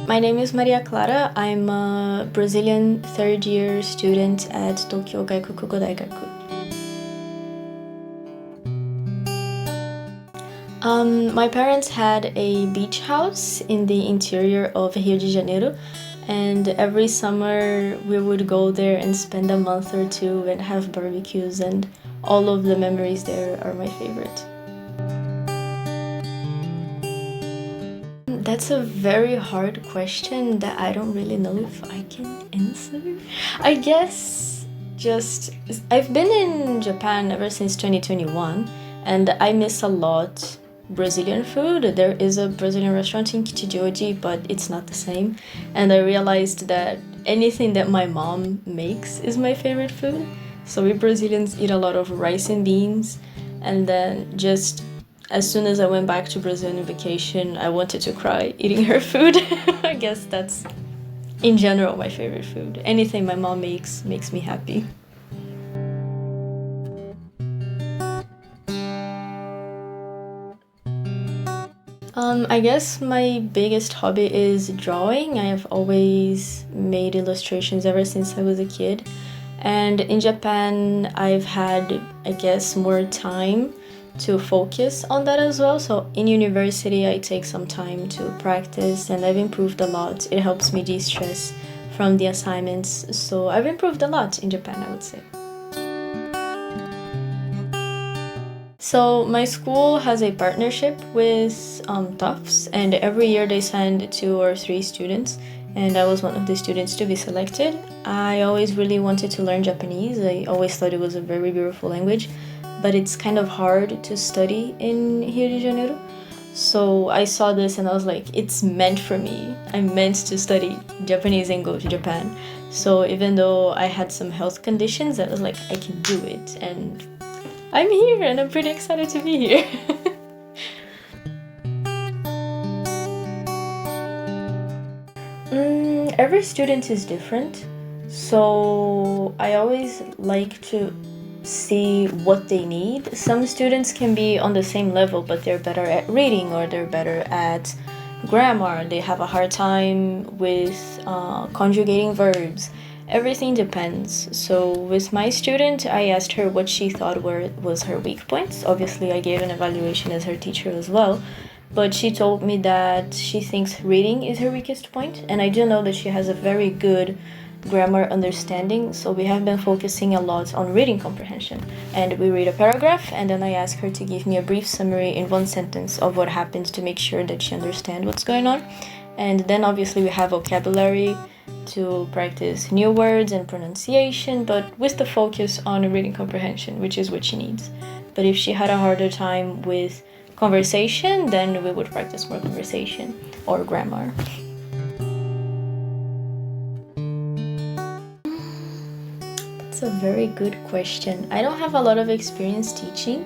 My name is Maria Clara. I'm a Brazilian third-year student at Tokyo Gaikukugo Daigaku. My parents had a beach house in the interior of Rio de Janeiro, and every summer we would go there and spend a month or two and have barbecues, and all of the memories there are my favorite. That's a very hard question that I don't really know if I can answer. I guess I've been in Japan ever since 2021, and I miss a lot Brazilian food. There is a Brazilian restaurant in Kichijoji, but it's not the same. And I realized that anything that my mom makes is my favorite food. So we Brazilians eat a lot of rice and beans, and then just as soon as I went back to Brazil on vacation, I wanted to cry eating her food. I guess that's, in general, my favorite food. Anything my mom makes me happy. I guess my biggest hobby is drawing. I have always made illustrations ever since I was a kid. And in Japan, I've had, I guess, more time to focus on that as well. So in university, I take some time to practice, and I've improved a lot. It helps me de-stress from the assignments. So I've improved a lot in Japan, I would say. So my school has a partnership with Tufts, and every year they send 2 or 3 students, and I was one of the students to be selected. I always really wanted to learn Japanese. I always thought it was a very beautiful language, but it's kind of hard to study in Rio de Janeiro. So I saw this and I was like, it's meant for me. I'm meant to study Japanese and go to Japan. So even though I had some health conditions, I was like, I can do it. And I'm here and I'm pretty excited to be here. Every student is different, so I always like to see what they need. Some students can be on the same level, but they're better at reading or they're better at grammar. They have a hard time with conjugating verbs. Everything depends. So with my student, I asked her what she thought was her weak points. Obviously, I gave an evaluation as her teacher as well. But she told me that she thinks reading is her weakest point, and I do know that she has a very good grammar understanding, so we have been focusing a lot on reading comprehension. And we read a paragraph, and then I ask her to give me a brief summary in 1 sentence of what happened to make sure that she understands what's going on. And then obviously we have vocabulary to practice new words and pronunciation, but with the focus on reading comprehension, which is what she needs. But if she had a harder time with conversation, then we would practice more conversation or grammar. That's a very good question. I don't have a lot of experience teaching.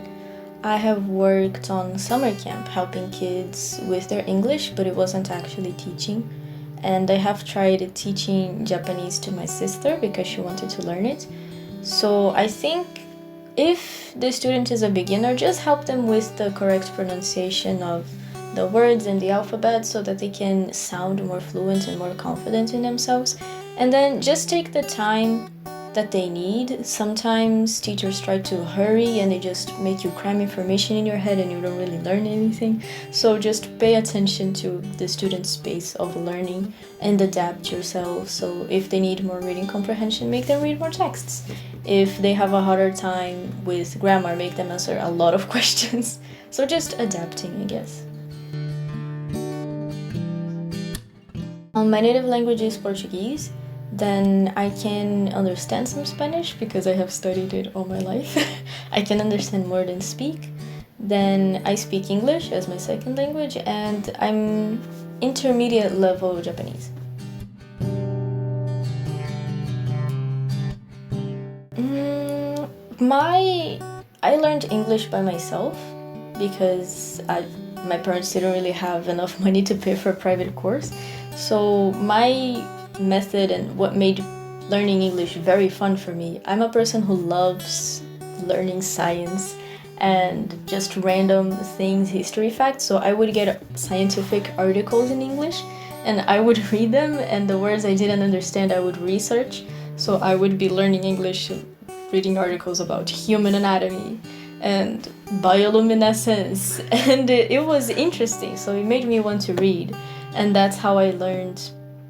I have worked on summer camp helping kids with their English, but it wasn't actually teaching. And I have tried teaching Japanese to my sister because she wanted to learn it. So I think if the student is a beginner, just help them with the correct pronunciation of the words and the alphabet so that they can sound more fluent and more confident in themselves. And then just take the time that they need. Sometimes teachers try to hurry and they just make you cram information in your head and you don't really learn anything. So just pay attention to the student's pace of learning and adapt yourself. So if they need more reading comprehension, make them read more texts. If they have a harder time with grammar, make them answer a lot of questions. So just adapting, I guess. My native language is Portuguese. Then I can understand some Spanish because I have studied it all my life. I can understand more than speak. Then I speak English as my second language, and I'm intermediate level Japanese. I learned English by myself because my parents didn't really have enough money to pay for a private course. So my method and what made learning English very fun for me, I'm a person who loves learning science and just random things, history facts. So I would get scientific articles in English and I would read them, and the words I didn't understand I would research. So I would be learning English, reading articles about human anatomy and bioluminescence, and it was interesting, so it made me want to read. And that's how I learned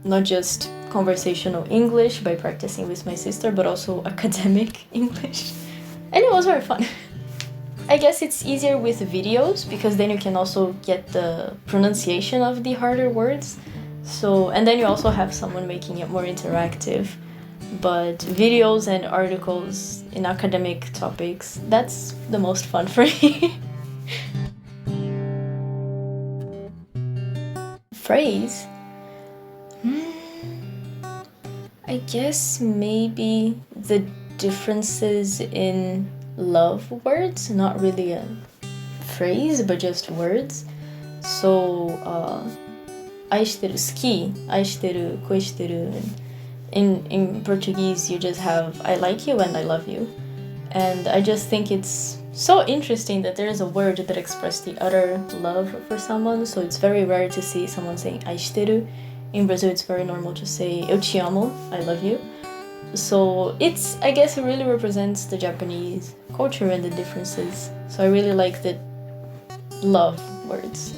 not just conversational English by practicing with my sister, but also academic English. And it was very fun. I guess it's easier with videos because then you can also get the pronunciation of the harder words. So, and then you also have someone making it more interactive. But videos and articles in academic topics, that's the most fun for me. Phrase? I guess maybe the differences in love words, not really a phrase, but just words. So, 愛してる、好き、愛してる、恋してる. In Portuguese, you just have I like you and I love you. And I just think it's so interesting that there is a word that expresses the utter love for someone. So it's very rare to see someone saying 愛してる. In Brazil, it's very normal to say eu te amo, I love you. So it's, I guess it really represents the Japanese culture and the differences. So I really like the love words.